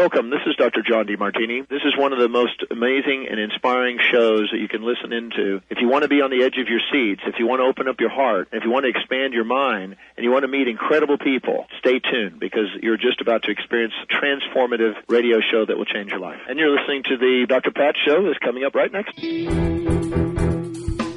Welcome. This is Dr. John DeMartini. This is one of the most amazing and inspiring shows that you can listen into. If you want to be on the edge of your seats, if you want to open up your heart, if you want to expand your mind, and you want to meet incredible people, stay tuned because you're just about to experience a transformative radio show that will change your life. And you're listening to the Dr. Pat Show that's coming up right next.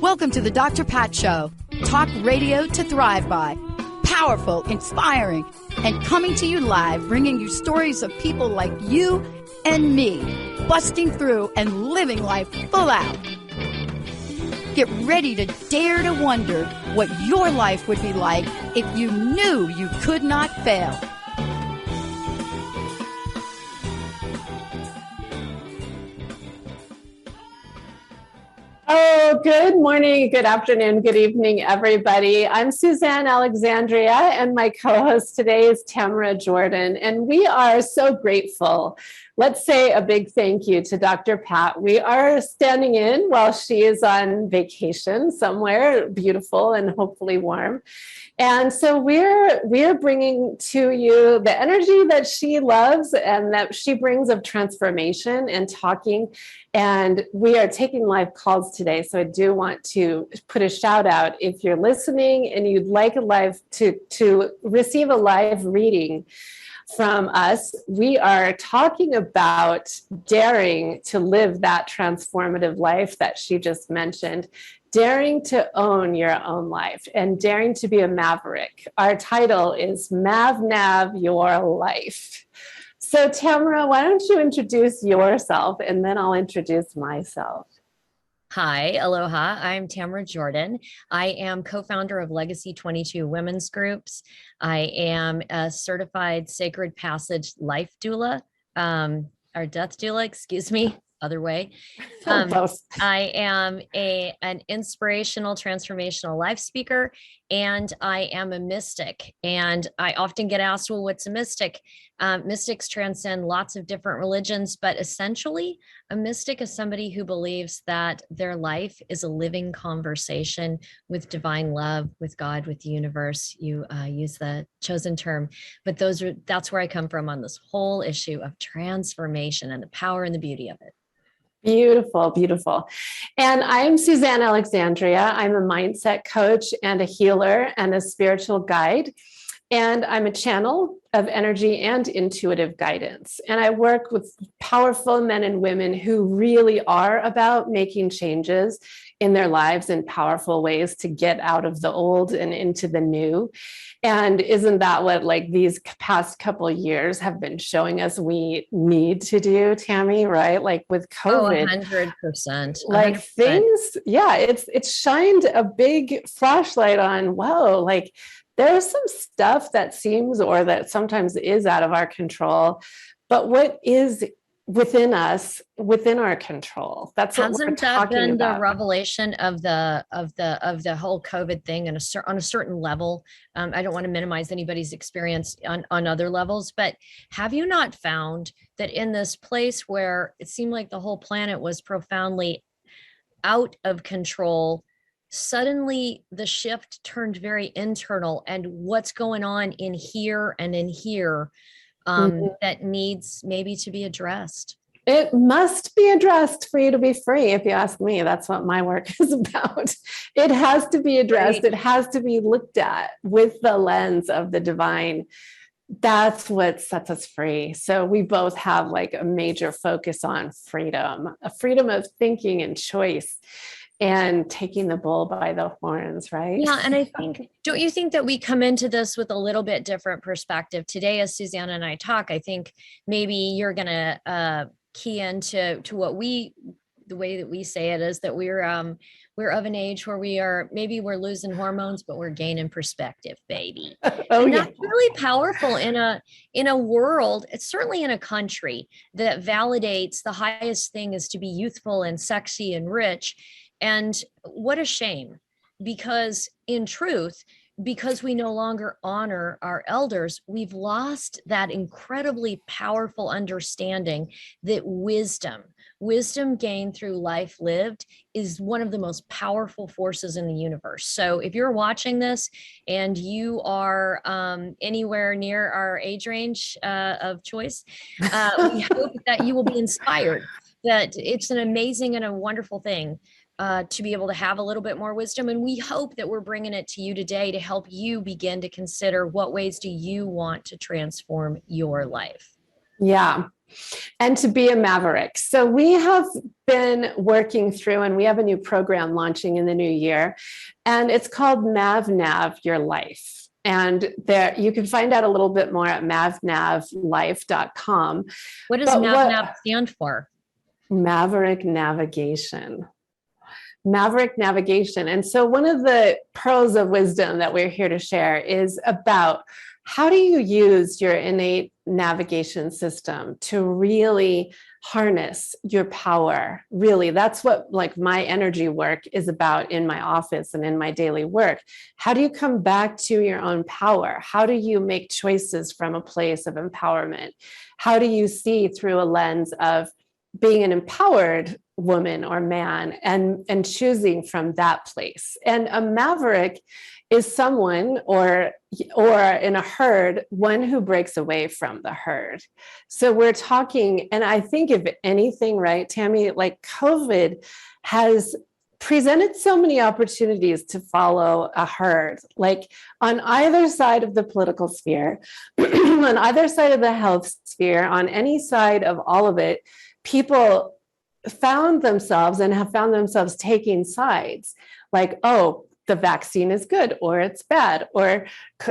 Welcome to the Dr. Pat Show. Talk radio to thrive by. Powerful, inspiring, and coming to you live, bringing you stories of people like you and me, busting through and living life full out. Get ready to dare to wonder what your life would be like if you knew you could not fail. Oh, good morning, good afternoon, good evening, everybody. I'm Suzanne Alexandria, and my co-host today is Tamara Jorden, and we are so grateful. Let's say a big thank you to Dr. Pat. We are standing in while she is on vacation somewhere beautiful and hopefully warm. And so we're bringing to you the energy that she loves and that she brings of transformation and talking. And we are taking live calls today. So I do want to put a shout out if you're listening and you'd like a live to receive a live reading from us. We are talking about daring to live that transformative life that she just mentioned. Daring to own your own life and daring to be a maverick. Our title is Nav Your Life. So Tamara, why don't you introduce yourself and then I'll introduce myself. Hi, aloha. I'm Tamara Jorden. I am co-founder of Legacy 22 Women's Groups. I am a certified Sacred Passage life doula, or death doula, excuse me. Other way. I am an inspirational, transformational life speaker, and I am a mystic. And I often get asked, well, what's a mystic? Mystics transcend lots of different religions, but essentially a mystic is somebody who believes that their life is a living conversation with divine love, with God, with the universe. You use the chosen term, but that's where I come from on this whole issue of transformation and the power and the beauty of it. Beautiful, beautiful. And I'm Suzanne Alexandria. I'm a mindset coach and a healer and a spiritual guide. And I'm a channel of energy and intuitive guidance. And I work with powerful men and women who really are about making changes in their lives in powerful ways to get out of the old and into the new. And isn't that what like these past couple of years have been showing us we need to do, Tammy, right? Like with COVID. 100%. Like things, yeah, it's shined a big flashlight on, whoa, like there's some stuff that seems or that sometimes is out of our control, but what is within us, within our control? That's what we're talking about. Hasn't that been the revelation of the whole COVID thing and on a certain level? I don't want to minimize anybody's experience on other levels, but have you not found that in this place where it seemed like the whole planet was profoundly out of control, suddenly the shift turned very internal, and what's going on in here and in here that needs maybe to be addressed? It must be addressed for you to be free. If you ask me, that's what my work is about. It has to be addressed. Right. It has to be looked at with the lens of the divine. That's what sets us free. So we both have like a major focus on freedom, a freedom of thinking and choice, and taking the bull by the horns, right? Yeah. And I think, don't you think that we come into this with a little bit different perspective today as Suzanne and I talk? I think maybe you're going to key into what the way that we say it is that we're of an age where we're losing hormones, but we're gaining perspective, baby. And that's really powerful in a world, it's certainly in a country that validates the highest thing is to be youthful and sexy and rich. And what a shame, because in truth, because we no longer honor our elders, we've lost that incredibly powerful understanding that wisdom, wisdom gained through life lived is one of the most powerful forces in the universe. So if you're watching this and you are anywhere near our age range of choice, we hope that you will be inspired, that it's an amazing and a wonderful thing to be able to have a little bit more wisdom. And we hope that we're bringing it to you today to help you begin to consider what ways do you want to transform your life. Yeah. And to be a maverick. So we have been working through, and we have a new program launching in the new year, and it's called MavNav Your Life. And there you can find out a little bit more at mavnavlife.com. What does MavNav stand for? Maverick Navigation. Maverick Navigation. And so one of the pearls of wisdom that we're here to share is about how do you use your innate navigation system to really harness your power? Really, that's what like my energy work is about in my office and in my daily work. How do you come back to your own power? How do you make choices from a place of empowerment? How do you see through a lens of being an empowered woman or man and choosing from that place? And a maverick is someone or in a herd, one who breaks away from the herd. So we're talking, and I think if anything, right, Tammy, like COVID has presented so many opportunities to follow a herd, like on either side of the political sphere, on either side of the health sphere, on any side of all of it, people found themselves and have found themselves taking sides, like, oh, the vaccine is good or it's bad, or,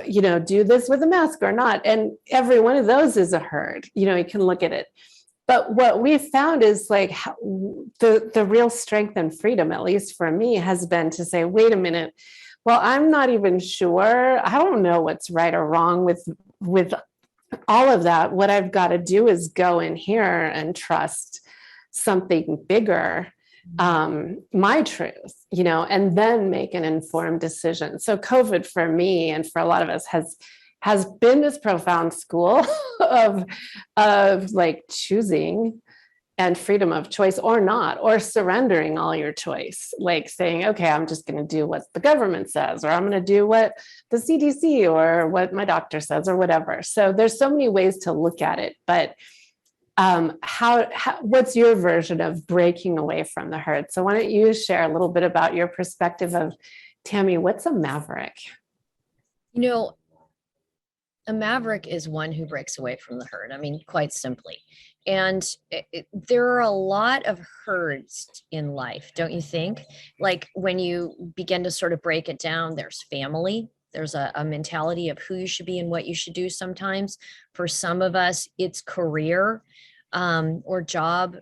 you know, do this with a mask or not. And every one of those is a herd, you know, you can look at it. But what we found is like the real strength and freedom, at least for me, has been to say, wait a minute, well, I'm not even sure. I don't know what's right or wrong with all of that. What I've got to do is go in here and trust something bigger, my truth, you know, and then make an informed decision. So COVID for me and for a lot of us has been this profound school of like choosing and freedom of choice or not, or surrendering all your choice, like saying, okay, I'm just going to do what the government says, or I'm going to do what the CDC or what my doctor says or whatever. So there's so many ways to look at it, but what's your version of breaking away from the herd? So why don't you share a little bit about your perspective of, Tammy, what's a maverick? You know, a maverick is one who breaks away from the herd. I mean, quite simply. And there are a lot of herds in life, don't you think? Like when you begin to sort of break it down, there's family. There's a mentality of who you should be and what you should do sometimes. For some of us, it's career or job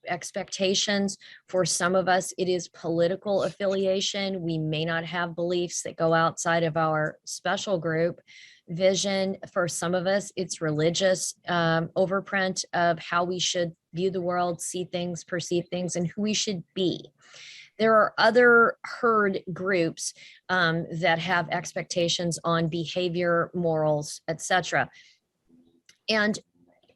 expectations. For some of us, it is political affiliation. We may not have beliefs that go outside of our special group vision. For some of us, it's religious overprint of how we should view the world, see things, perceive things, and who we should be. There are other herd groups that have expectations on behavior, morals, etc. And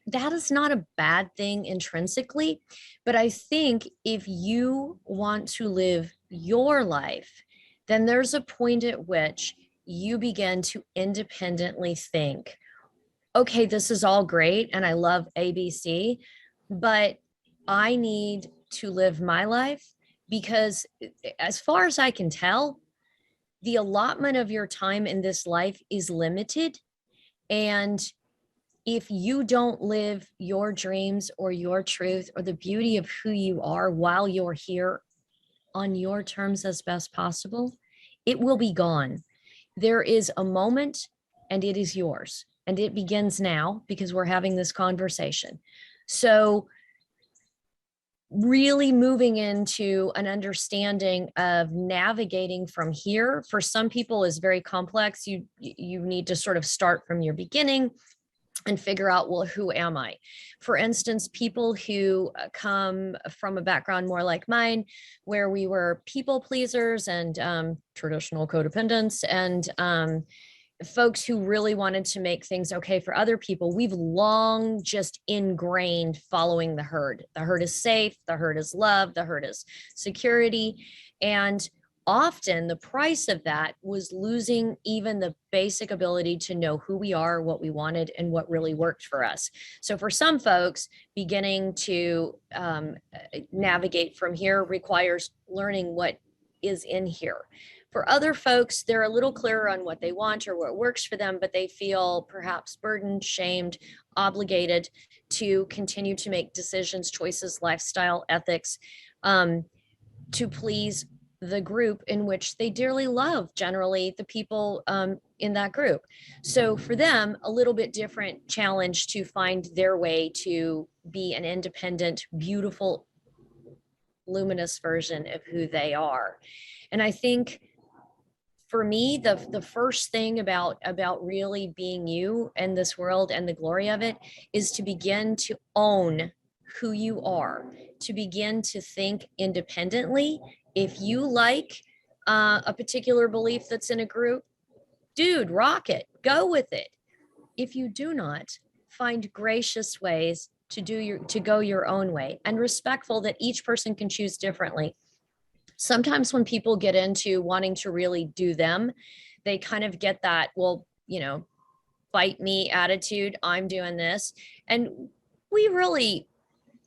that is not a bad thing intrinsically, but I think if you want to live your life, then there's a point at which you begin to independently think, okay, this is all great and I love ABC, but I need to live my life. Because as far as I can tell, the allotment of your time in this life is limited. And if you don't live your dreams or your truth or the beauty of who you are while you're here on your terms as best possible, it will be gone. There is a moment and it is yours. And it begins now because we're having this conversation. So really moving into an understanding of navigating from here for some people is very complex. You need to sort of start from your beginning and figure out, well, who am I? For instance, people who come from a background more like mine, where we were people pleasers and traditional codependents, and folks who really wanted to make things okay for other people, we've long just ingrained following the herd. The herd is safe, the herd is love, the herd is security. And often the price of that was losing even the basic ability to know who we are, what we wanted, and what really worked for us. So for some folks, beginning to navigate from here requires learning what is in here. For other folks, they're a little clearer on what they want or what works for them, but they feel perhaps burdened, shamed, obligated to continue to make decisions, choices, lifestyle, ethics, to please the group in which they dearly love, generally the people in that group. So for them, a little bit different challenge to find their way to be an independent, beautiful, luminous version of who they are. And I think for me, the first thing about really being you in this world and the glory of it is to begin to own who you are, to begin to think independently. If you like a particular belief that's in a group, dude, rock it, go with it. If you do not, find gracious ways to go your own way, and respectful that each person can choose differently. Sometimes when people get into wanting to really do them, they kind of get that, well, fight me attitude. I'm doing this. And we really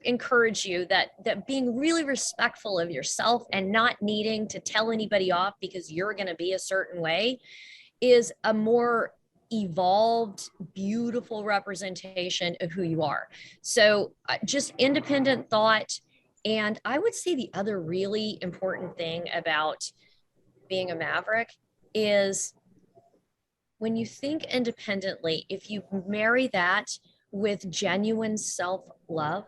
encourage you that being really respectful of yourself and not needing to tell anybody off because you're going to be a certain way is a more evolved, beautiful representation of who you are. So just independent thought. And I would say the other really important thing about being a maverick is when you think independently, if you marry that with genuine self-love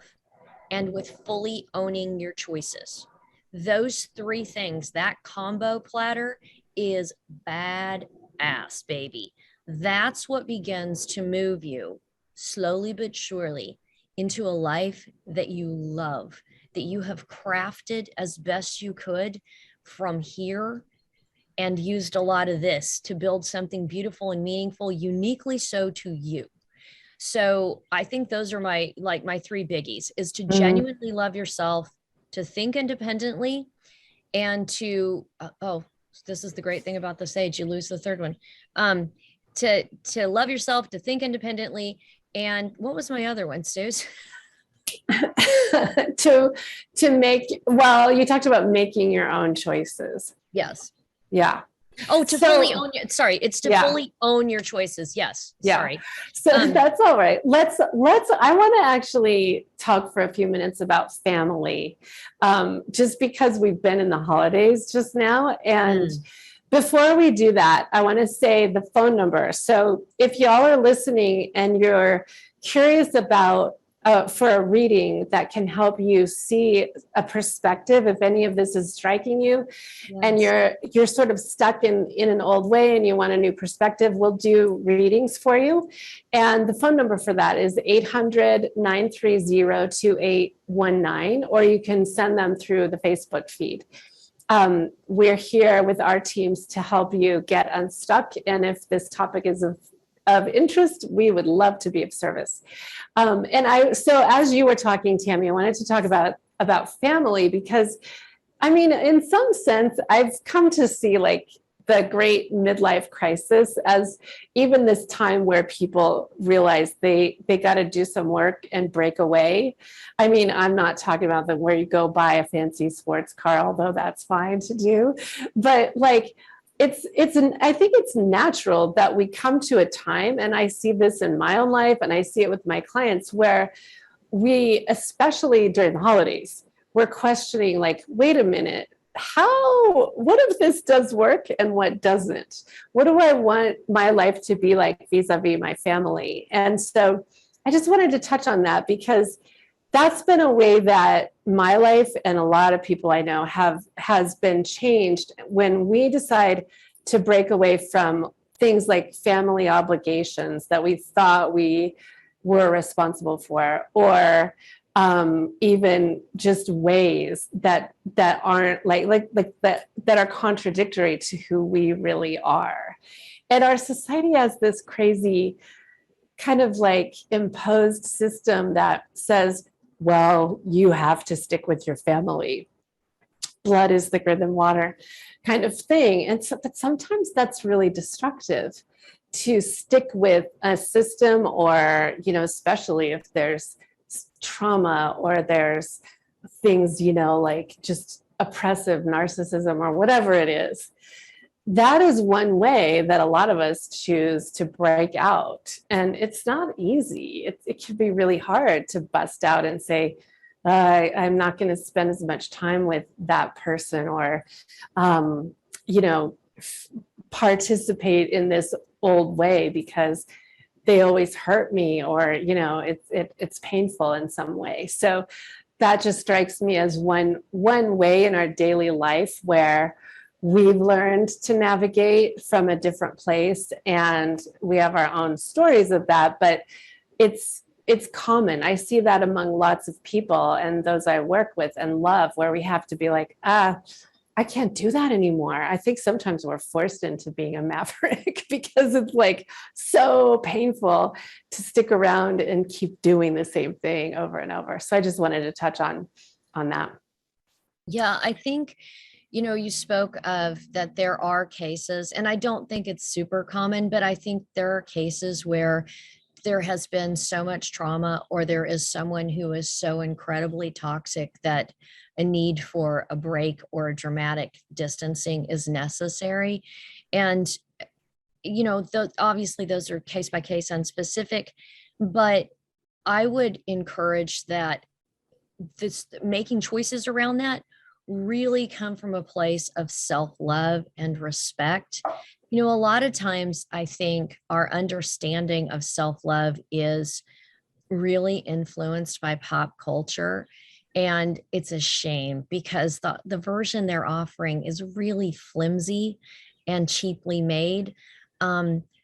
and with fully owning your choices, those three things, that combo platter is badass, baby. That's what begins to move you slowly but surely into a life that you love, that you have crafted as best you could from here and used a lot of this to build something beautiful and meaningful, uniquely so to you. So I think those are my three biggies, is to genuinely love yourself, to think independently, and to, this is the great thing about the sage, you lose the third one, to love yourself, to think independently. And what was my other one, Suze? to make, well, you talked about making your own choices. Yes. Yeah. Oh, to fully own it. Sorry, it's to fully own your choices. Yes. Yeah. Sorry. So that's all right. Let's, I want to actually talk for a few minutes about family, just because we've been in the holidays just now. And before we do that, I want to say the phone number. So if y'all are listening and you're curious about for a reading that can help you see a perspective, if any of this is striking you, and you're sort of stuck in an old way and you want a new perspective, we'll do readings for you. And the phone number for that is 800-930-2819, or you can send them through the Facebook feed. We're here with our teams to help you get unstuck. And if this topic is of interest, we would love to be of service. So as you were talking, Tammy, I wanted to talk about family, because I mean, in some sense, I've come to see like the great midlife crisis as even this time where people realize they got to do some work and break away. I mean, I'm not talking about where you go buy a fancy sports car, although that's fine to do, but like, I think it's natural that we come to a time, and I see this in my own life and I see it with my clients, where we, especially during the holidays, we're questioning like, wait a minute, what if this does work and what doesn't? What do I want my life to be like vis-a-vis my family? And so I just wanted to touch on that, because that's been a way that my life and a lot of people I know has been changed when we decide to break away from things like family obligations that we thought we were responsible for, or even just ways that aren't that are contradictory to who we really are. And our society has this crazy kind of like imposed system that says, well, you have to stick with your family. Blood is thicker than water kind of thing. And so, but sometimes that's really destructive to stick with a system, or, especially if there's trauma or there's things, like just oppressive narcissism or whatever it is. That is one way that a lot of us choose to break out. And it's not easy. It can be really hard to bust out and say, I'm not going to spend as much time with that person, or, participate in this old way because they always hurt me, or, it's painful in some way. So that just strikes me as one way in our daily life where we've learned to navigate from a different place, and we have our own stories of that, but it's common. I see that among lots of people and those I work with and love, where we have to be like, I can't do that anymore. I think sometimes we're forced into being a maverick because it's like so painful to stick around and keep doing the same thing over and over. So I just wanted to touch on that. Yeah, I think, you spoke of that there are cases, and I don't think it's super common, but I think there are cases where there has been so much trauma, or there is someone who is so incredibly toxic that a need for a break or a dramatic distancing is necessary. And, obviously those are case by case and specific, but I would encourage that this making choices around that really come from a place of self-love and respect. A lot of times I think our understanding of self-love is really influenced by pop culture. And it's a shame because the version they're offering is really flimsy and cheaply made.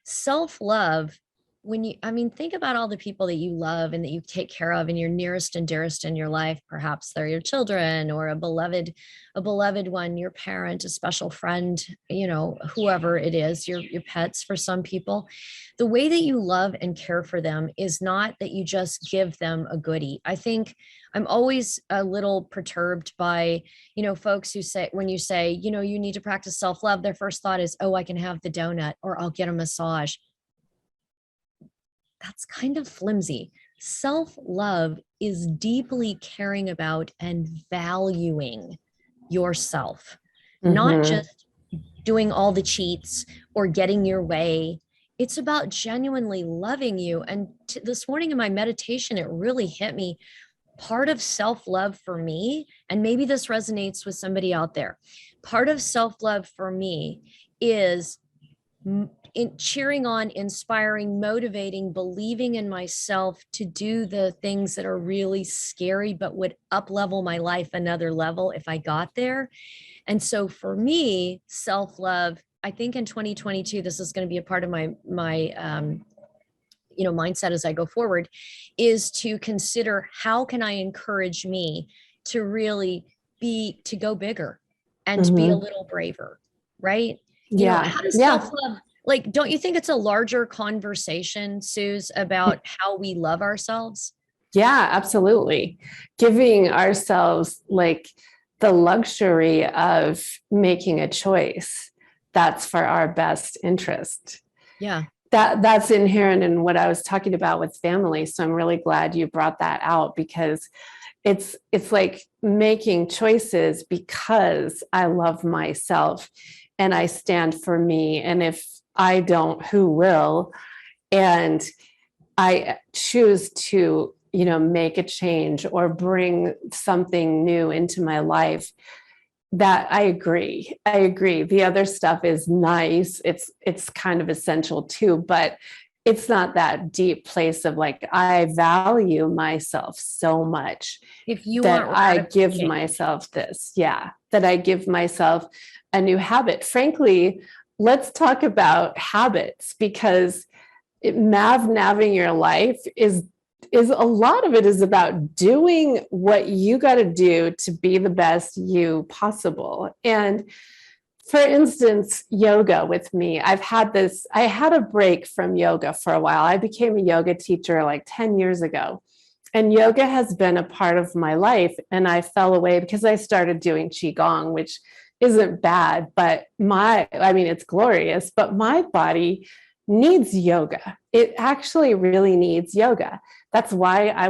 Self-love, think about all the people that you love and that you take care of and your nearest and dearest in your life. Perhaps they're your children or a beloved one, your parent, a special friend, whoever it is, your pets for some people. The way that you love and care for them is not that you just give them a goodie. I think I'm always a little perturbed by, folks who say, when you say, you need to practice self-love, their first thought is, oh, I can have the donut or I'll get a massage. That's kind of flimsy. Self-love is deeply caring about and valuing yourself, not just doing all the cheats or getting your way. It's about genuinely loving you. And this morning in my meditation, it really hit me. Part of self-love for me, and maybe this resonates with somebody out there, part of self-love for me is cheering on, inspiring, motivating, believing in myself to do the things that are really scary, but would up-level my life another level if I got there. And so for me, self-love, I think in 2022, this is going to be a part of my mindset as I go forward, is to consider how can I encourage me to really to go bigger and to be a little braver, right? How does self-love, don't you think it's a larger conversation, Suze, about how we love ourselves? Yeah, absolutely. Giving ourselves the luxury of making a choice that's for our best interest. Yeah. That's inherent in what I was talking about with family. So I'm really glad you brought that out, because it's like making choices because I love myself and I stand for me. And if I don't, who will? And I choose to, make a change or bring something new into my life. That I agree. The other stuff is nice. It's kind of essential too, but it's not that deep place of I value myself so much if you that want I give myself this. Yeah. That I give myself a new habit. Frankly, let's talk about habits, because navigation your life is a lot of it is about doing what you got to do to be the best you possible. And for instance, yoga with me, I had a break from yoga for a while. I became a yoga teacher like 10 years ago. And yoga has been a part of my life. And I fell away because I started doing Qigong, which isn't bad, but it's glorious, but my body needs yoga. It actually really needs yoga. That's why I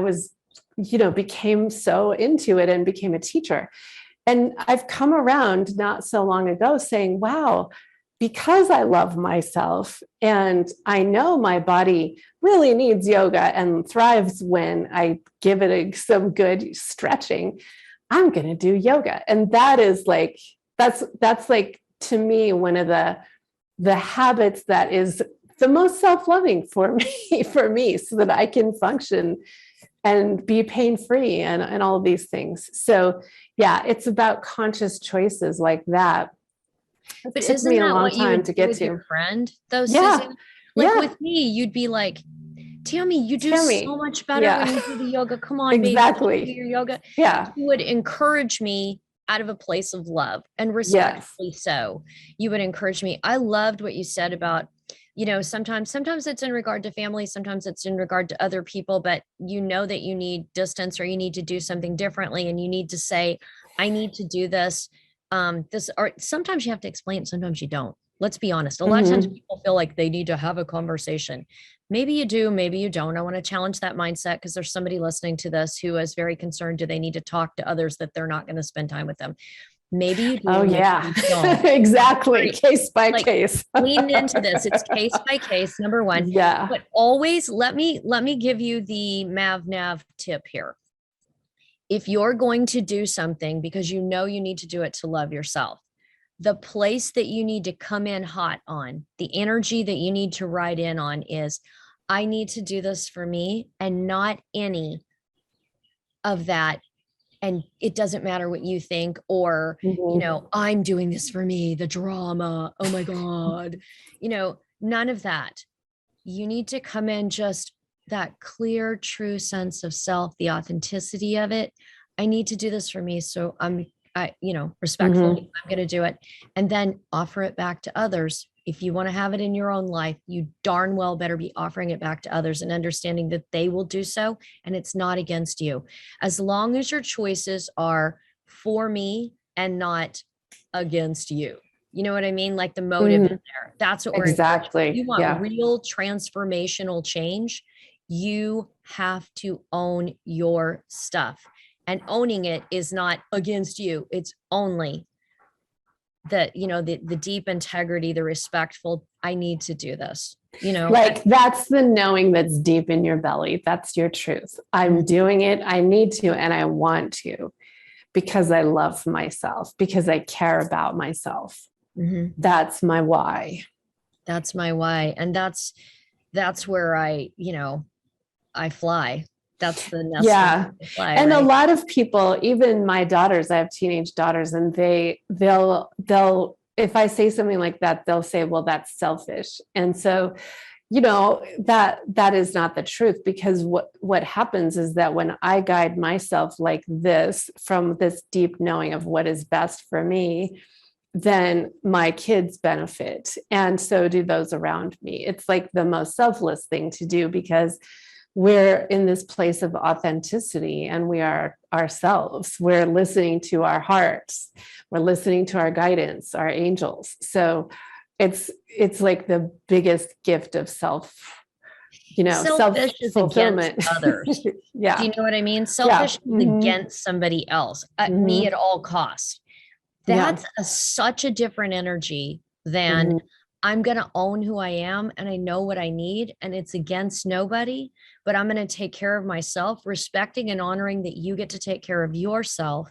became so into it and became a teacher. And I've come around not so long ago saying, wow, because I love myself and I know my body really needs yoga and thrives when I give it some good stretching, I'm going to do yoga. And that is like, that's like, to me, one of the habits that is the most self-loving for me, so that I can function and be pain-free and all of these things. So yeah, it's about conscious choices like that. But it took me a long time to get to. Your friend, though, Yeah. Susan? With me, you'd be like, Tammy, you do so much better when you do the yoga. Come on, exactly. baby, do your yoga. Yeah. You would encourage me out of a place of love and respectfully so. You would encourage me. I loved what you said about, sometimes it's in regard to family, sometimes it's in regard to other people, but you know that you need distance or you need to do something differently. And you need to say, I need to do this. Or sometimes you have to explain it, sometimes you don't. Let's be honest. A lot of times people feel like they need to have a conversation. Maybe you do, maybe you don't. I want to challenge that mindset because there's somebody listening to this who is very concerned. Do they need to talk to others that they're not going to spend time with them? Maybe you do. Oh yeah, exactly. Right. Case by case. Lean into this. It's case by case. Number one. Yeah. But always let me give you the Nav tip here. If you're going to do something because you know you need to do it to love yourself, the place that you need to come in hot on, the energy that you need to ride in on is, I need to do this for me and not any of that. And it doesn't matter what you think, or, I'm doing this for me, the drama. Oh my God, none of that. You need to come in just that clear, true sense of self, the authenticity of it. I need to do this for me. So respectfully, I'm going to do it, and then offer it back to others. If you want to have it in your own life, you darn well better be offering it back to others and understanding that they will do so. And it's not against you. As long as your choices are for me and not against you. You know what I mean? Like the motive in there. That's what we're exactly. You want real transformational change. You have to own your stuff, and owning it is not against you. It's only the deep integrity, the respectful, I need to do this, like that's the knowing that's deep in your belly. That's your truth. I'm doing it. I need to, and I want to, because I love myself, because I care about myself. That's my why. That's my why. And that's where I fly. That's the nest. Fly, and right? A lot of people, even my daughters, I have teenage daughters, and they'll if I say something like that, they'll say, well, that's selfish. And so, that is not the truth, because what happens is that when I guide myself like this, from this deep knowing of what is best for me, then my kids benefit. And so do those around me. It's like the most selfless thing to do, because we're in this place of authenticity and we are ourselves. We're listening to our hearts. We're listening to our guidance, our angels. So it's like the biggest gift of selfish is fulfillment. Against others. Yeah. Do you know what I mean? Selfish is against somebody else, me at all costs. That's such a different energy than I'm going to own who I am and I know what I need, and it's against nobody, but I'm going to take care of myself, respecting and honoring that you get to take care of yourself.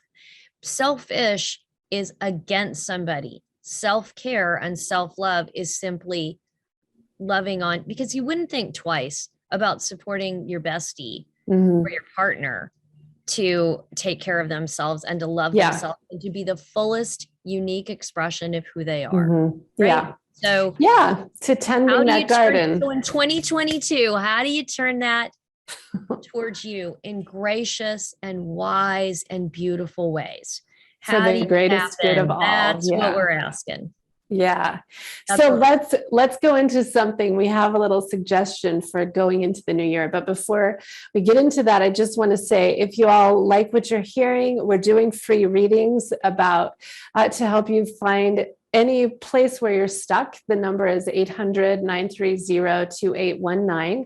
Selfish is against somebody. Self-care and self-love is simply loving on, because you wouldn't think twice about supporting your bestie or your partner to take care of themselves and to love themselves and to be the fullest unique expression of who they are. Right? Yeah. So to tending that garden. So in 2022, how do you turn that towards you in gracious and wise and beautiful ways? How for do the you greatest good of all. That's what we're asking. Yeah. That's So what- let's go into something. We have a little suggestion for going into the new year. But before we get into that, I just want to say, if you all like what you're hearing, we're doing free readings about to help you find any place where you're stuck. The number is 800-930-2819.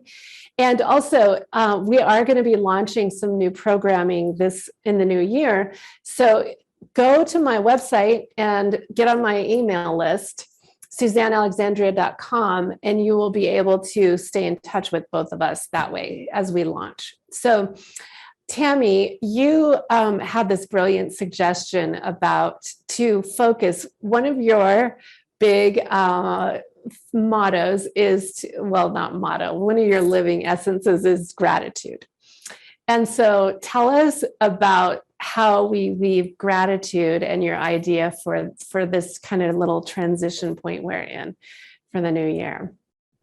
And also, we are going to be launching some new programming in the new year. So go to my website and get on my email list, SuzanneAlexandria.com, and you will be able to stay in touch with both of us that way as we launch. So, Tammy, you had this brilliant suggestion to focus. One of your big mottos is, not motto, one of your living essences is gratitude. And so tell us about how we weave gratitude and your idea for this kind of little transition point we're in for the new year.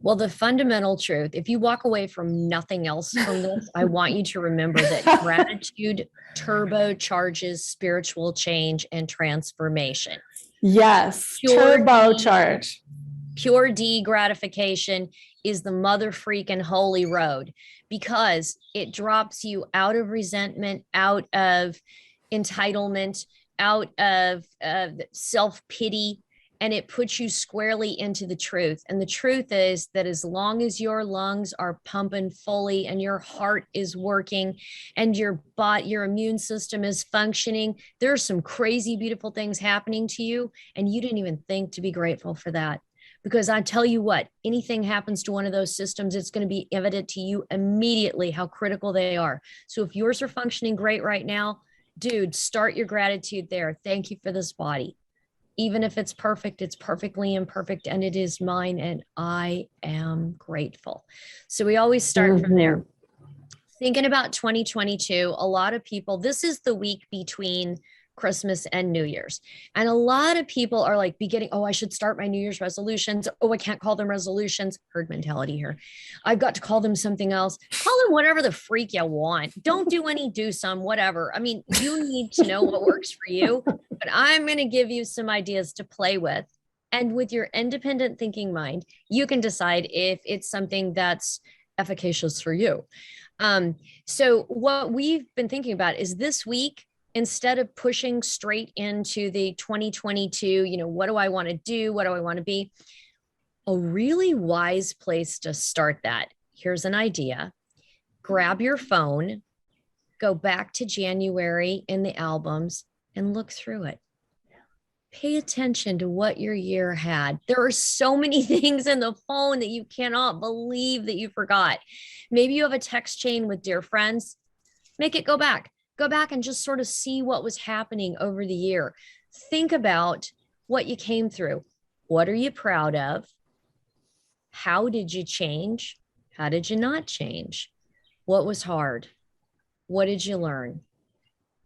Well, the fundamental truth, if you walk away from nothing else from this, I want you to remember that gratitude turbocharges spiritual change and transformation. Yes, turbocharge. Pure D gratification is the mother freaking holy road, because it drops you out of resentment, out of entitlement, out of self-pity, and it puts you squarely into the truth. And the truth is that as long as your lungs are pumping fully and your heart is working and your immune system is functioning, there are some crazy, beautiful things happening to you, and you didn't even think to be grateful for that. Because I tell you what, anything happens to one of those systems, it's going to be evident to you immediately how critical they are. So if yours are functioning great right now, dude, start your gratitude there. Thank you for this body. Even if it's perfect, it's perfectly imperfect, and it is mine, and I am grateful. So we always start from there. Thinking about 2022, a lot of people, this is the week between Christmas and New Year's. And a lot of people are like I should start my New Year's resolutions. Oh, I can't call them resolutions. Herd mentality here. I've got to call them something else. Call them whatever the freak you want. Don't do some, whatever. I mean, you need to know what works for you, but I'm going to give you some ideas to play with. And with your independent thinking mind, you can decide if it's something that's efficacious for you. So what we've been thinking about is this week, instead of pushing straight into the 2022, what do I want to do? What do I want to be? A really wise place to start that. Here's an idea. Grab your phone, go back to January in the albums and look through it. Pay attention to what your year had. There are so many things in the phone that you cannot believe that you forgot. Maybe you have a text chain with dear friends. Make it go back. Go back and just sort of see what was happening over the year. Think about what you came through. What are you proud of? How did you change? How did you not change? What was hard? What did you learn?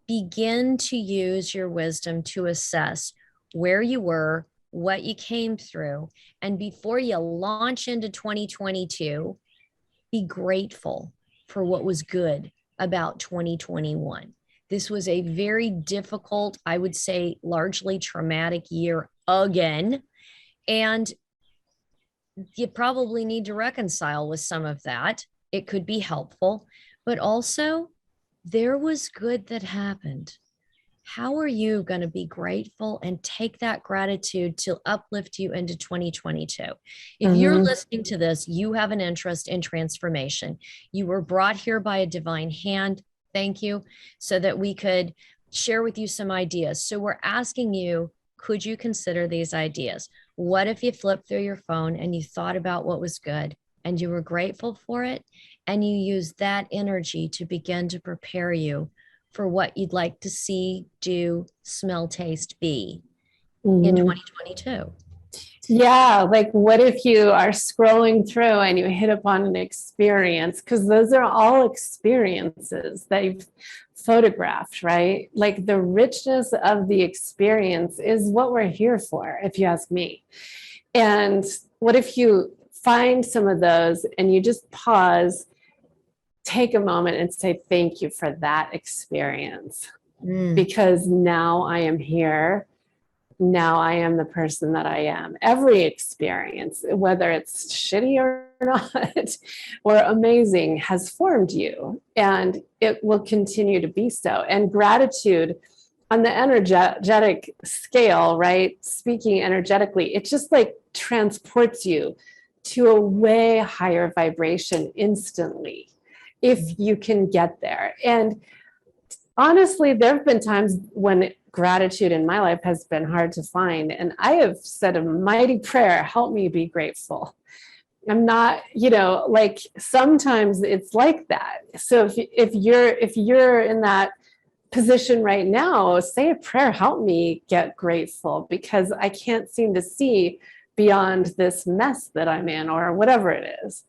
Begin to use your wisdom to assess where you were, what you came through, and before you launch into 2022, be grateful for what was good about 2021. This was a very difficult, I would say, largely traumatic year again. And you probably need to reconcile with some of that. It could be helpful, but also there was good that happened. How are you going to be grateful and take that gratitude to uplift you into 2022? If you're listening to this, you have an interest in transformation. You were brought here by a divine hand. Thank you. So that we could share with you some ideas. So we're asking you, could you consider these ideas? What if you flipped through your phone and you thought about what was good and you were grateful for it, and you used that energy to begin to prepare you for what you'd like to see, do, smell, taste, be in 2022. Yeah, like what if you are scrolling through and you hit upon an experience, because those are all experiences that you've photographed, right? Like the richness of the experience is what we're here for, if you ask me. And what if you find some of those and you just pause, take a moment and say, thank you for that experience. Because now I am here now I am the person that I am. Every experience, whether it's shitty or not, or amazing, has formed you, and it will continue to be so. And gratitude on the energetic scale, right? Speaking energetically, it just like transports you to a way higher vibration instantly, if you can get there. And honestly, there have been times when gratitude in my life has been hard to find. And I have said a mighty prayer, help me be grateful. I'm not, like sometimes it's like that. So if you're in that position right now, say a prayer, help me get grateful, because I can't seem to see beyond this mess that I'm in, or whatever it is.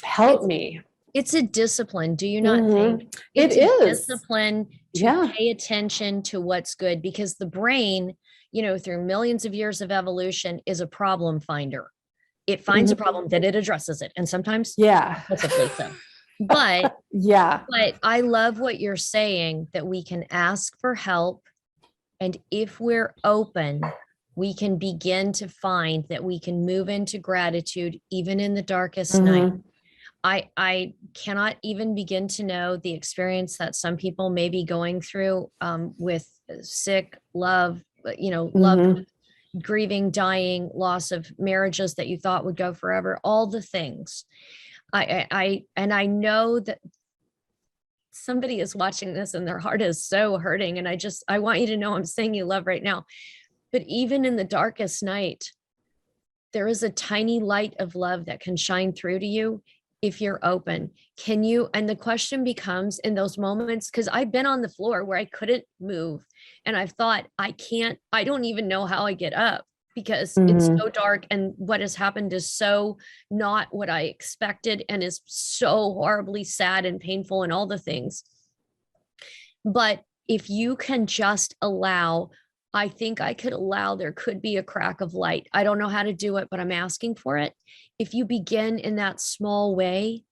Help me. It's a discipline. Do you not think? It's a discipline to pay attention to what's good, because the brain, through millions of years of evolution, is a problem finder. It finds a problem, then it addresses it. And sometimes possibly so. But but I love what you're saying, that we can ask for help. And if we're open, we can begin to find that we can move into gratitude, even in the darkest night. I cannot even begin to know the experience that some people may be going through with sick, love, love, grieving, dying, loss of marriages that you thought would go forever, all the things. I know that somebody is watching this and their heart is so hurting. And I want you to know I'm saying you love right now. But even in the darkest night, there is a tiny light of love that can shine through to you if you're open. Can you? And the question becomes, in those moments, because I've been on the floor where I couldn't move, and I've thought, I don't even know how I get up, because it's so dark, and what has happened is so not what I expected, and is so horribly sad and painful and all the things. But if you can just allow, I think I could allow, there could be a crack of light. I don't know how to do it, but I'm asking for it. If you begin in that small way,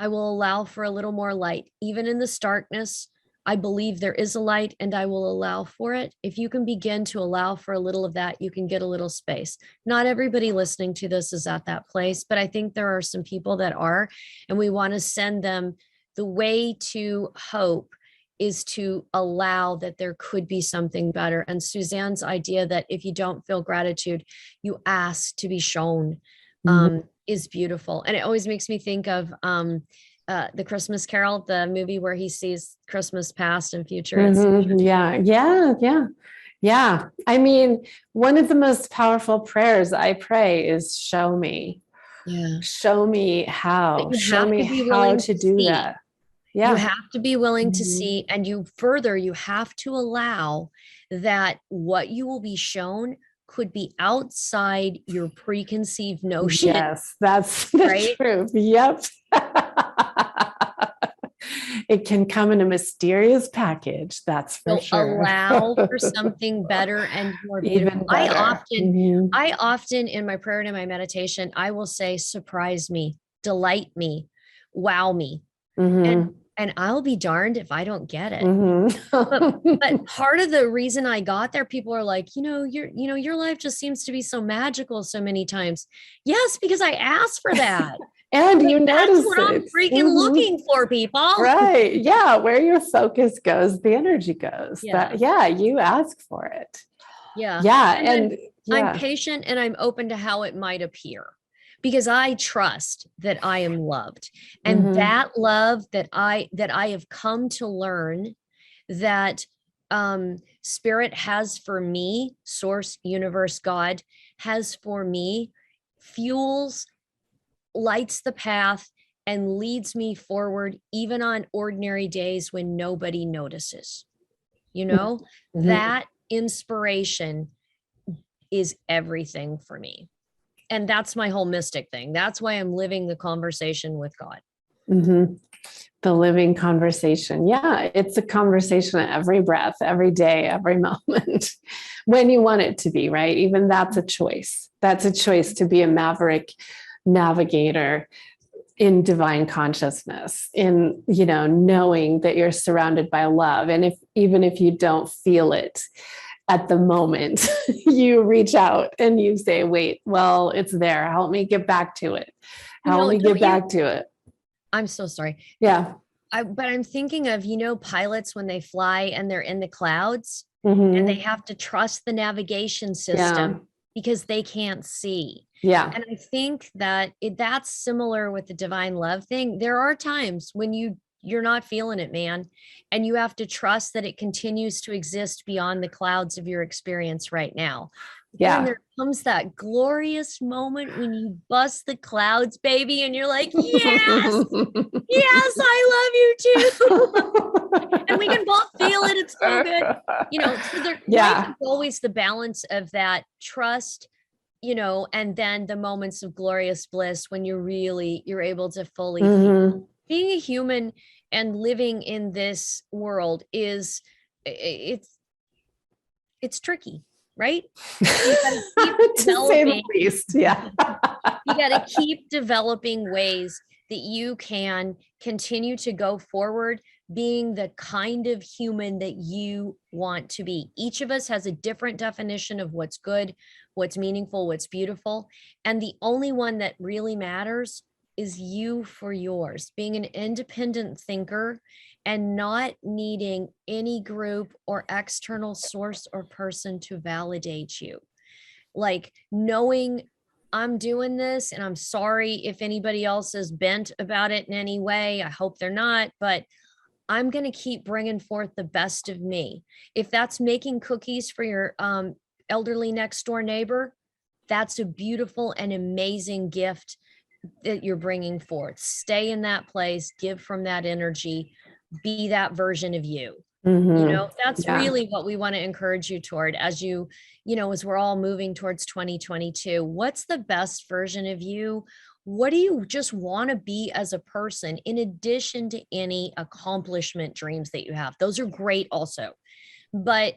I will allow for a little more light. Even in this darkness, I believe there is a light, and I will allow for it. If you can begin to allow for a little of that, you can get a little space. Not everybody listening to this is at that place, but I think there are some people that are, and we want to send them. The way to hope is to allow that there could be something better. And Suzanne's idea that if you don't feel gratitude, you ask to be shown, is beautiful. And it always makes me think of the Christmas Carol, the movie where he sees Christmas past and future. Yeah. I mean, one of the most powerful prayers I pray is show me. Show me how. Show me how to do that. You have to be willing to see, and you have to allow that what you will be shown could be outside your preconceived notion. Yes, that's the truth. Yep. It can come in a mysterious package. That's for sure. Allow for something better and more beautiful. Even better. I often in my prayer and in my meditation, I will say, surprise me, delight me, wow me. And I'll be darned if I don't get it. But part of the reason I got there, people are like, your life just seems to be so magical so many times. Yes, because I asked for that. And you notice that's what I'm freaking looking for, people. Right. Yeah. Where your focus goes, the energy goes. You ask for it. And I'm patient, and I'm open to how it might appear, because I trust that I am loved, and that love that I have come to learn that Spirit has for me, Source, Universe, God has for me, fuels, lights the path, and leads me forward, even on ordinary days when nobody notices. That inspiration is everything for me. And that's my whole mystic thing. That's why I'm living the conversation with God. The living conversation. Yeah, it's a conversation at every breath, every day, every moment, when you want it to be, right? Even that's a choice. That's a choice to be a maverick navigator in divine consciousness, in, knowing that you're surrounded by love. And even if you don't feel it, at the moment, you reach out and you say, wait, well, it's there. Help me get back to it. Help me get back to it. I'm so sorry. Yeah. But I'm thinking of, pilots when they fly and they're in the clouds Mm-hmm. and they have to trust the navigation system because they can't see. Yeah. And I think that that's similar with the divine love thing. There are times when you're not feeling it, man, and you have to trust that it continues to exist beyond the clouds of your experience right now. Yeah. And there comes that glorious moment when you bust the clouds, baby, and you're like, yes, yes, I love you too. And we can both feel it. It's so good. So life is always the balance of that trust, and then the moments of glorious bliss when you're able to fully feel. Being a human and living in this world it's tricky, right? You gotta keep to say the least. Yeah. You got to keep developing ways that you can continue to go forward being the kind of human that you want to be. Each of us has a different definition of what's good, what's meaningful, what's beautiful. And the only one that really matters is you for yours, being an independent thinker and not needing any group or external source or person to validate you. Like knowing I'm doing this and I'm sorry if anybody else is bent about it in any way. I hope they're not, but I'm going to keep bringing forth the best of me. If that's making cookies for your elderly next door neighbor, that's a beautiful and amazing gift that you're bringing forth. Stay in that place, give from that energy, be that version of you. That's really what we want to encourage you toward as as we're all moving towards 2022. What's the best version of you? What do you just want to be as a person in addition to any accomplishment dreams that you have? Those are great also. But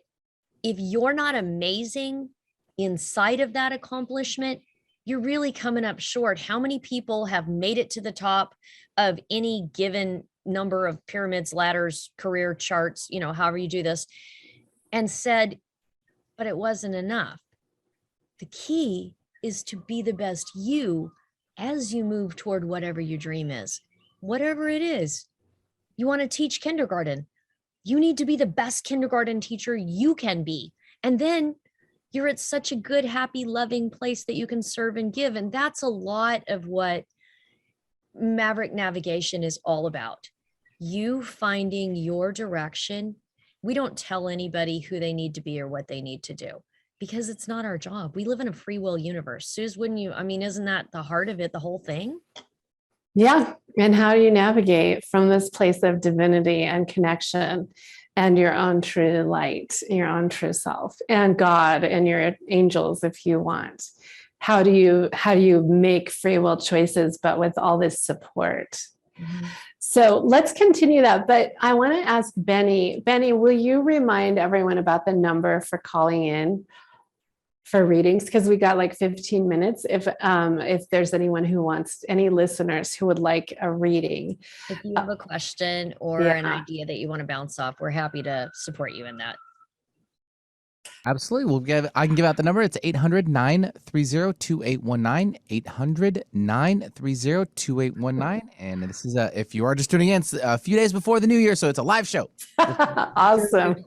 if you're not amazing inside of that accomplishment, you're really coming up short. How many people have made it to the top of any given number of pyramids, ladders, career charts, however you do this, and said, but it wasn't enough? The key is to be the best you as you move toward whatever your dream is, whatever it is. You want to teach kindergarten. You need to be the best kindergarten teacher you can be. And then you're at such a good, happy, loving place that you can serve and give. And that's a lot of what Maverick Navigation is all about. You finding your direction. We don't tell anybody who they need to be or what they need to do because it's not our job. We live in a free will universe. Suze, wouldn't you? I mean, isn't that the heart of it, the whole thing? Yeah. And how do you navigate from this place of divinity and connection and your own true light, your own true self, and God and your angels if you want? How do you make free will choices, but with all this support? Mm-hmm. So let's continue that. But I want to ask Benny. Benny, will you remind everyone about the number for calling in for readings? Because we got like 15 minutes. If there's anyone who wants, any listeners who would like a reading. If you have a question or an idea that you want to bounce off, we're happy to support you in that. Absolutely. I can give out the number. It's 800-930-2819, 800-930-2819. And this is if you are just tuning in, it's a few days before the new year, so it's a live show. Awesome.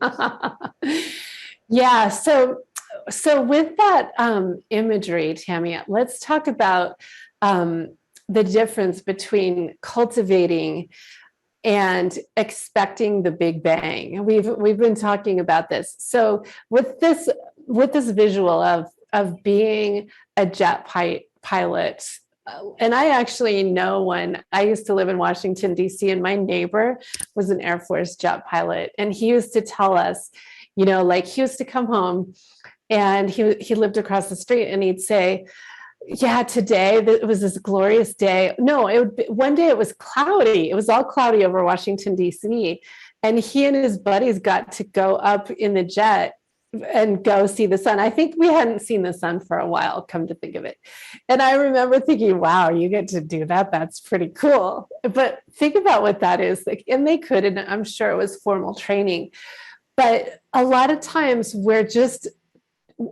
Yeah. So with that imagery, Tammy, let's talk about the difference between cultivating and expecting the Big Bang. We've been talking about this. So with this visual of being a jet pilot, and I actually know one. I used to live in Washington, D.C., and my neighbor was an Air Force jet pilot, and he used to tell us, he used to come home, and he lived across the street, and he'd say, yeah, today it was this glorious day. No, one day it was cloudy. It was all cloudy over Washington, D.C. And he and his buddies got to go up in the jet and go see the sun. I think we hadn't seen the sun for a while, come to think of it. And I remember thinking, wow, you get to do that. That's pretty cool. But think about what that is. And they could, and I'm sure it was formal training. But a lot of times we're just,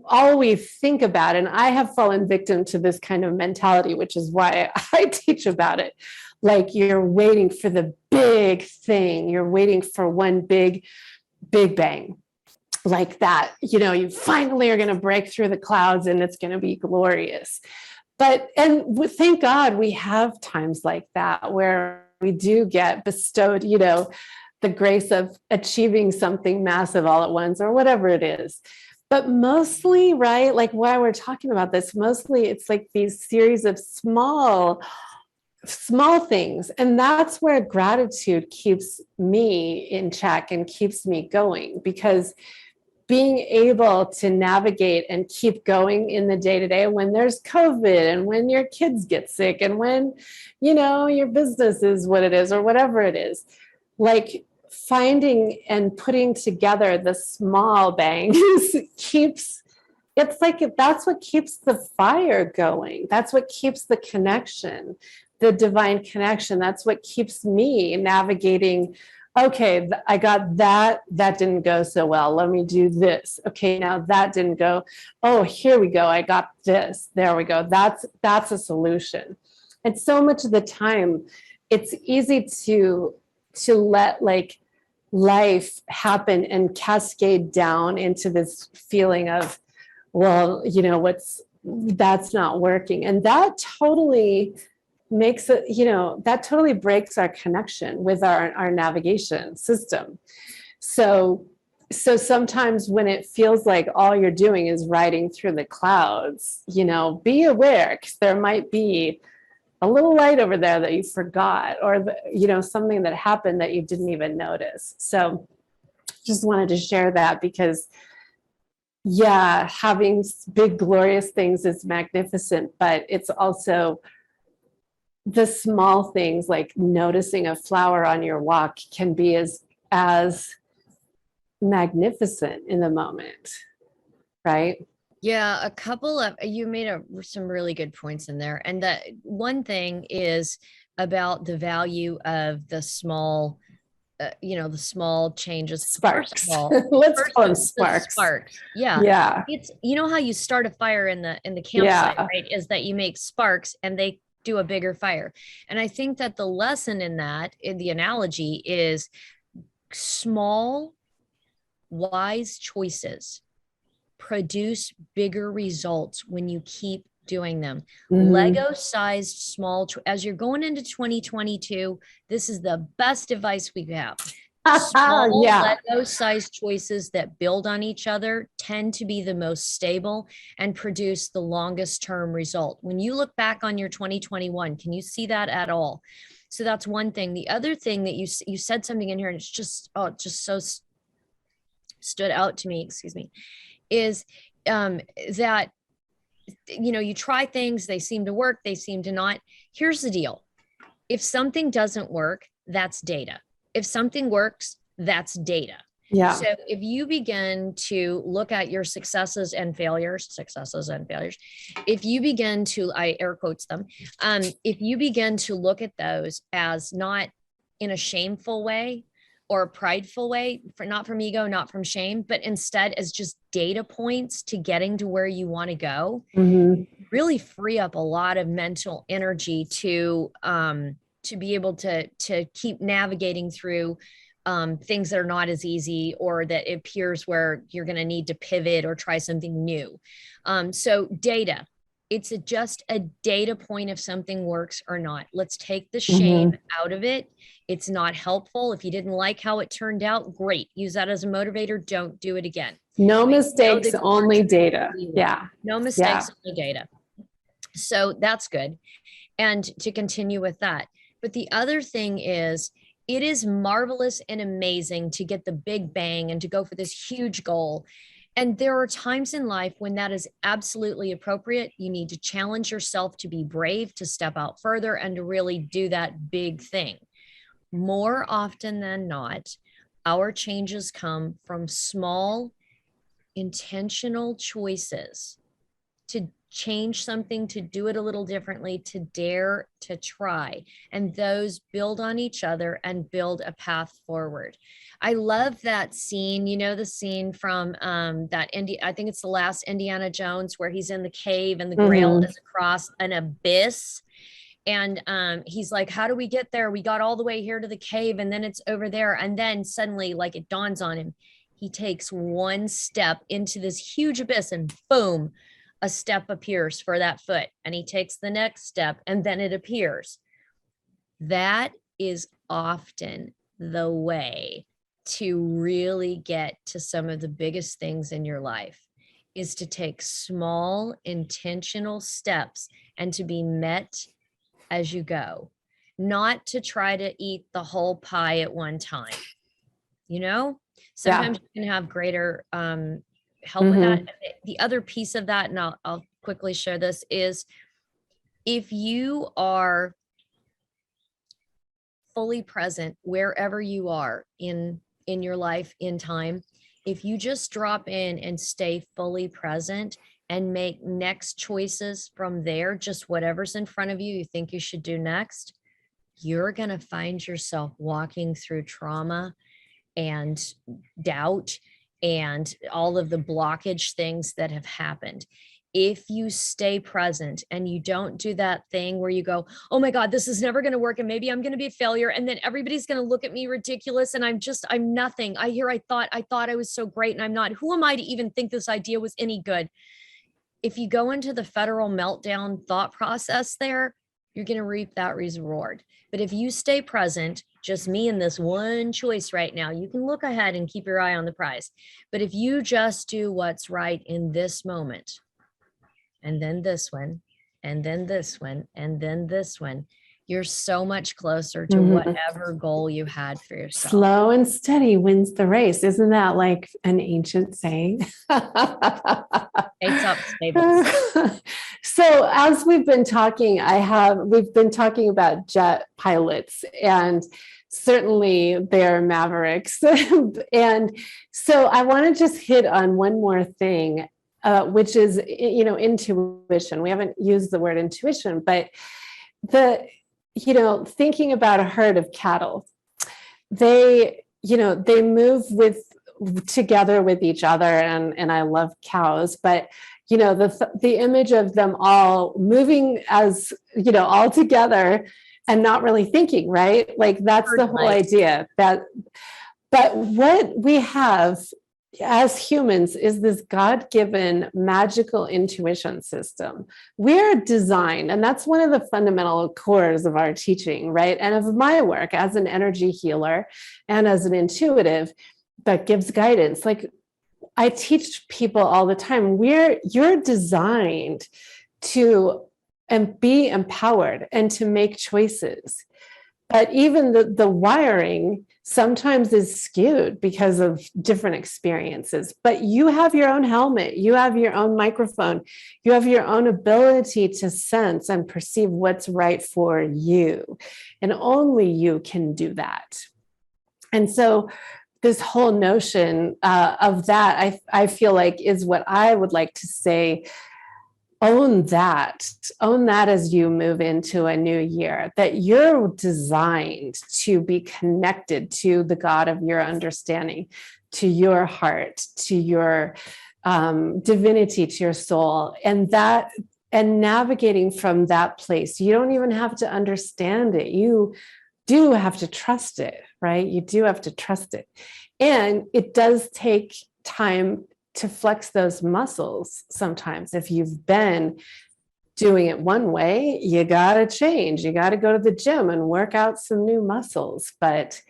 all we think about, and I have fallen victim to this kind of mentality, which is why I teach about it. Like, you're waiting for the big thing. You're waiting for one big bang, like that. You finally are going to break through the clouds and it's going to be glorious. And thank God we have times like that where we do get bestowed, the grace of achieving something massive all at once, or whatever it is. But mostly, right, like why we're talking about this, mostly it's like these series of small things. And that's where gratitude keeps me in check and keeps me going, because being able to navigate and keep going in the day-to-day when there's COVID and when your kids get sick and when, your business is what it is or whatever it is, like finding and putting together the small bangs it's like, that's what keeps the fire going. That's what keeps the connection, the divine connection. That's what keeps me navigating. Okay, I got that didn't go so well. Let me do this. Okay, now that didn't go. Oh, here we go. I got this. There we go. That's a solution. And so much of the time, it's easy to let like life happen and cascade down into this feeling of, well, that's not working. And that totally makes it, that totally breaks our connection with our navigation system. So sometimes when it feels like all you're doing is riding through the clouds, be aware, because there might be a little light over there that you forgot, or something that happened that you didn't even notice. So just wanted to share that, because having big glorious things is magnificent, but it's also the small things, like noticing a flower on your walk, can be as magnificent in the moment, right? Yeah, you made some really good points in there. And that one thing is about the value of the small, the small changes. Sparks. Let's call them sparks. Sparks. Yeah. Yeah. It's, how you start a fire in the campsite, right? Is that you make sparks and they do a bigger fire. And I think that the lesson in that, in the analogy, is small, wise choices produce bigger results when you keep doing them. Mm-hmm. Lego-sized small, as you're going into 2022, this is the best advice we have. Small Lego-sized choices that build on each other tend to be the most stable and produce the longest term result. When you look back on your 2021, can you see that at all? So that's one thing. The other thing that you said something in here, and it's just so stood out to me, is that, you try things, they seem to work, they seem to not. Here's the deal. If something doesn't work, that's data. If something works, that's data. Yeah. So if you begin to look at your successes and failures, if you begin to, I air quotes them, if you begin to look at those as not in a shameful way or a prideful way, not from ego, not from shame, but instead as just data points to getting to where you want to go, mm-hmm. really free up a lot of mental energy to be able to keep navigating through things that are not as easy, or that it appears where you're going to need to pivot or try something new. So data, it's just a data point if something works or not. Let's take the shame mm-hmm. out of it. It's not helpful. If you didn't like how it turned out, great. Use that as a motivator. Don't do it again. No mistakes, only data. Yeah. No mistakes, only data. So that's good. And to continue with that. But the other thing is, it is marvelous and amazing to get the big bang and to go for this huge goal. And there are times in life when that is absolutely appropriate. You need to challenge yourself to be brave, to step out further, and to really do that big thing. More often than not, our changes come from small, intentional choices to change something, to do it a little differently, to dare to try. And those build on each other and build a path forward. I love that scene, the scene from I think it's the last Indiana Jones, where he's in the cave and the Grail is across an abyss. And he's like, how do we get there? We got all the way here to the cave, and then it's over there. And then suddenly, like, it dawns on him. He takes one step into this huge abyss, and boom, a step appears for that foot. And he takes the next step, and then it appears. That is often the way to really get to some of the biggest things in your life, is to take small, intentional steps and to be met as you go, not to try to eat the whole pie at one time. Sometimes you can have greater help with that. The other piece of that, and I'll quickly share this, is if you are fully present wherever you are in your life, in time, if you just drop in and stay fully present and make next choices from there, just whatever's in front of you, you think you should do next, you're going to find yourself walking through trauma and doubt and all of the blockage things that have happened. If you stay present and you don't do that thing where you go, oh my God, this is never going to work, and maybe I'm going to be a failure, and then everybody's going to look at me ridiculous, and I'm nothing. I thought I was so great, and I'm not. Who am I to even think this idea was any good? If you go into the federal meltdown thought process there, you're going to reap that reward. But if you stay present, just me and this one choice right now, you can look ahead and keep your eye on the prize. But if you just do what's right in this moment, and then this one, and then this one, and then this one, you're so much closer to whatever goal you had for yourself. Slow and steady wins the race. Isn't that like an ancient saying? It's up, Stables. So as we've been talking, we've been talking about jet pilots, and certainly they're mavericks. And so I want to just hit on one more thing, which is, intuition. We haven't used the word intuition, but thinking about a herd of cattle, they move together with each other, and I love cows, but the image of them all moving as all together and not really thinking, right? Like that's the whole idea. But what we have as humans is this God-given magical intuition system. We're designed, and that's one of the fundamental cores of our teaching, right? And of my work as an energy healer and as an intuitive that gives guidance. Like I teach people all the time, you're designed to be empowered and to make choices. But even the wiring sometimes is skewed because of different experiences. But you have your own helmet, you have your own microphone, you have your own ability to sense and perceive what's right for you. And only you can do that. And so this whole notion of that, I feel like is what I would like to say. Own that as you move into a new year, that you're designed to be connected to the God of your understanding, to your heart, to your divinity, to your soul, and navigating from that place. You don't even have to understand it. You do have to trust it, right? You do have to trust it. And it does take time to flex those muscles sometimes. If you've been doing it one way, you got to change. You got to go to the gym and work out some new muscles, but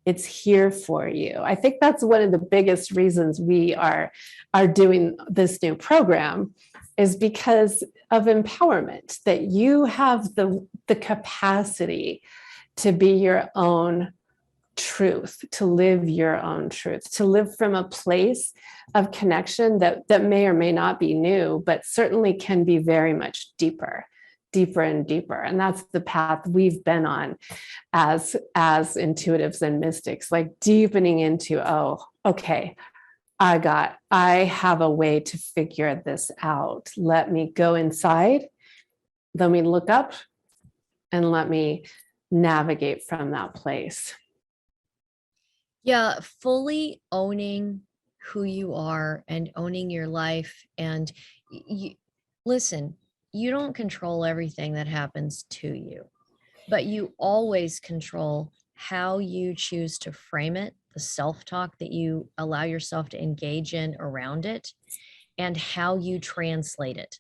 it's here for you. I think that's one of the biggest reasons we are doing this new program, is because of empowerment, that you have the capacity to be your own truth, to live your own truth, to live from a place of connection that may or may not be new, but certainly can be very much deeper and deeper. And that's the path we've been on as intuitives and mystics, like deepening into, oh, okay, I have a way to figure this out. Let me go inside. Let me look up and let me navigate from that place. Yeah, fully owning who you are and owning your life. And listen, you don't control everything that happens to you, but you always control how you choose to frame it, the self-talk that you allow yourself to engage in around it, and how you translate it.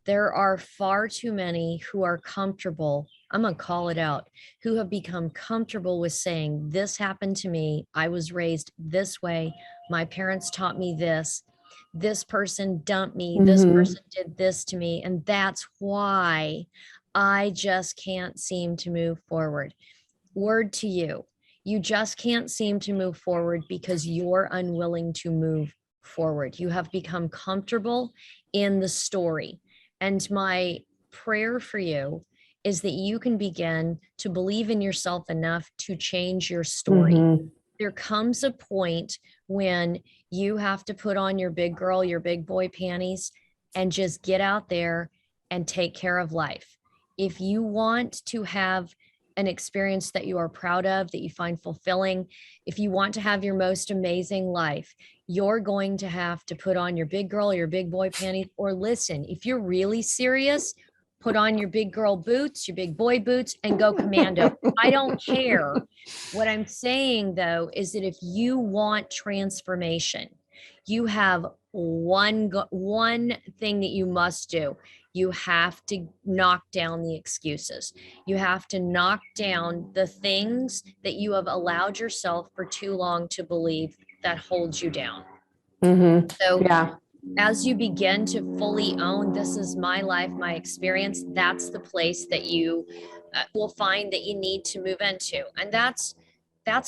There are far too many who are comfortable, I'm going to call it out, who have become comfortable with saying, this happened to me. I was raised this way. My parents taught me this. This person dumped me. This person did this to me. And that's why I just can't seem to move forward. Word to you. You just can't seem to move forward because you're unwilling to move forward. You have become comfortable in the story. And my prayer for you is that you can begin to believe in yourself enough to change your story. There comes a point when you have to put on your big girl, your big boy panties and just get out there and take care of life. If you want to have an experience that you are proud of, that you find fulfilling, if you want to have your most amazing life, you're going to have to put on your big girl, your big boy panties, or listen, if you're really serious, put on your big girl boots, your big boy boots, and go commando. I don't care. What I'm saying, though, is that if you want transformation, you have one thing that you must do. You have to knock down the excuses. You have to knock down the things that you have allowed yourself for too long to believe that holds you down. So Yeah. As you begin to fully own, this is my life, my experience, that's the place that you will find that you need to move into. And that's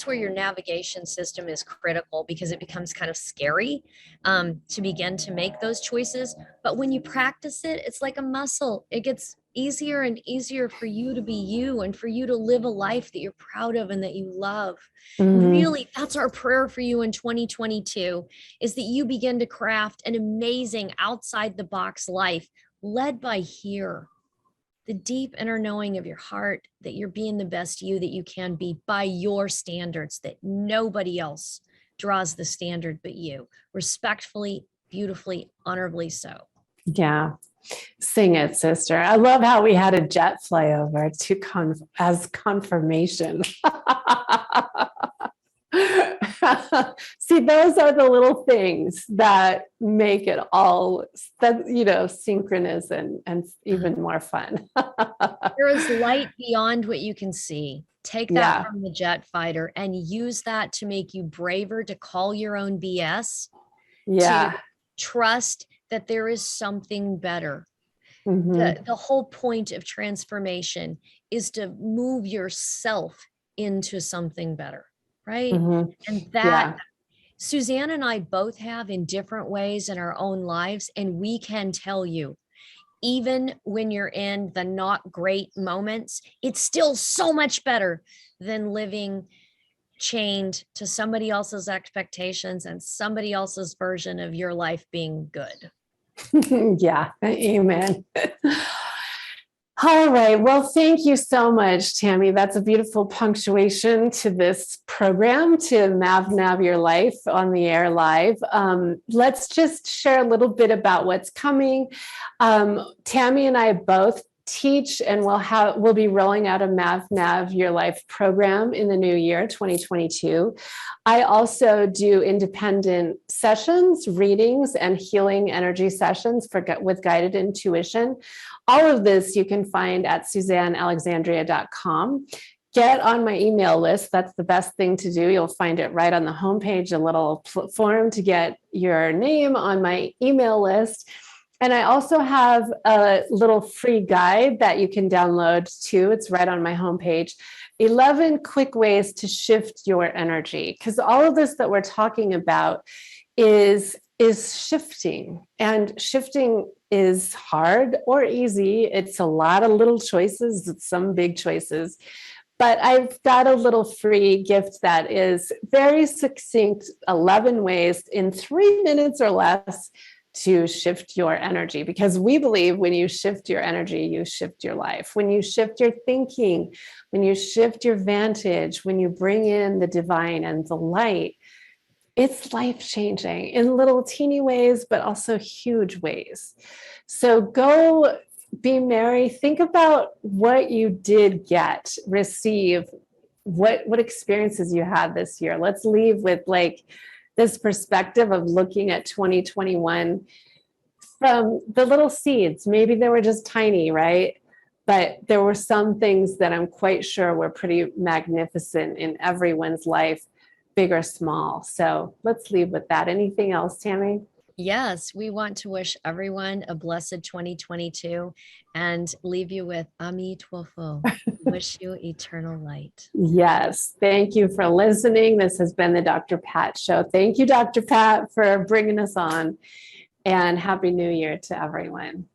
where your navigation system is critical, because it becomes kind of scary to begin to make those choices. But when you practice it, it's like a muscle. It gets easier and easier for you to be you and for you to live a life that you're proud of and that you love. Really, that's our prayer for you in 2022, is that you begin to craft an amazing outside the box life led by here, the deep inner knowing of your heart that you're being the best you that you can be by your standards, that nobody else draws the standard but you, respectfully, beautifully, honorably so. Yeah. Sing it, sister. I love how we had a jet fly over as confirmation. See, those are the little things that make it all, synchronous and even more fun. There is light beyond what you can see. Take that from the jet fighter and use that to make you braver, to call your own BS, to trust that there is something better. The whole point of transformation is to move yourself into something better, right? And that Suzanne and I both have in different ways in our own lives. And we can tell you, even when you're in the not great moments, it's still so much better than living chained to somebody else's expectations and somebody else's version of your life being good. Yeah, amen. All right. Well, thank you so much, Tammy. That's a beautiful punctuation to this program, to Nav Your Life on the air live. Let's just share a little bit about what's coming. Tammy and I both teach, and we'll be rolling out a Nav Your Life program in the new year, 2022. I also do independent sessions, readings, and healing energy sessions with guided intuition. All of this you can find at SuzanneAlexandria.com. Get on my email list. That's the best thing to do. You'll find it right on the homepage, a little form to get your name on my email list. And I also have a little free guide that you can download too. It's right on my homepage. 11 quick ways to shift your energy. Because all of this that we're talking about is shifting. And shifting is hard or easy. It's a lot of little choices, it's some big choices. But I've got a little free gift that is very succinct, 11 ways in 3 minutes or less to shift your energy, because we believe when you shift your energy, you shift your life. When you shift your thinking, when you shift your vantage, when you bring in the divine and the light, it's life-changing in little teeny ways, but also huge ways. So go be merry. Think about what you did get, receive, what experiences you had this year. Let's leave with like this perspective of looking at 2021 from the little seeds. Maybe they were just tiny, right? But there were some things that I'm quite sure were pretty magnificent in everyone's life, big or small. So let's leave with that. Anything else, Tammy? Yes, we want to wish everyone a blessed 2022 and leave you with Ami Twofo. Wish you eternal light. Yes. Thank you for listening. This has been the Dr. Pat Show. Thank you, Dr. Pat, for bringing us on. And Happy New Year to everyone.